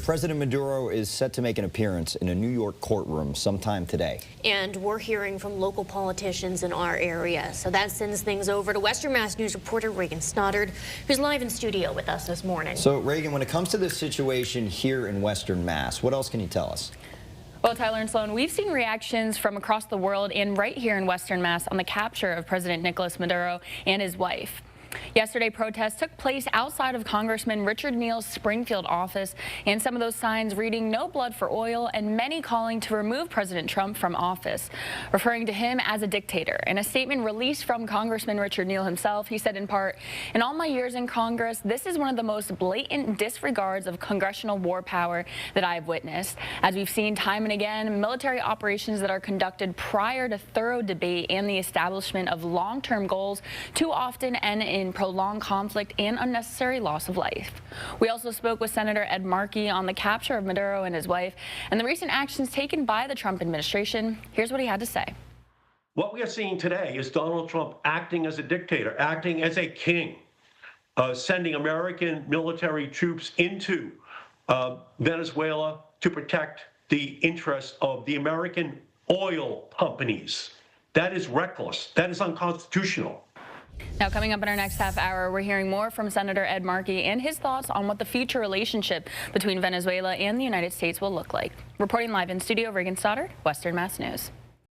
President Maduro is set to make an appearance in a New York courtroom sometime today. And we're hearing from local politicians in our area. So that sends things over to Western Mass News reporter Reagan Stoddard, who's live in studio with us this morning. So, Reagan, when it comes to this situation here in Western Mass, what else can you tell us? Well, Tyler and Sloan, we've seen reactions from across the world and right here in Western Mass on the capture of President Nicolas Maduro and his wife. Yesterday, protests took place outside of Congressman Richard Neal's Springfield office, and some of those signs reading "No blood for oil," and many calling to remove President Trump from office, referring to him as a dictator. In a statement released from Congressman Richard Neal himself, he said in part, "In all my years in Congress, this is one of the most blatant disregards of congressional war power that I have witnessed. As we've seen time and again, military operations that are conducted prior to thorough debate and the establishment of long-term goals too often end in prolonged conflict and unnecessary loss of life." We also spoke with Senator Ed Markey on the capture of Maduro and his wife and the recent actions taken by the Trump administration. Here's what he had to say. What we are seeing today is Donald Trump acting as a dictator, acting as a king, sending American military troops into Venezuela to protect the interests of the American oil companies. That is reckless. That is unconstitutional. Now, coming up in our next half hour, we're hearing more from Senator Ed Markey and his thoughts on what the future relationship between Venezuela and the United States will look like. Reporting live in studio, Reagan Stoddard, Western Mass News.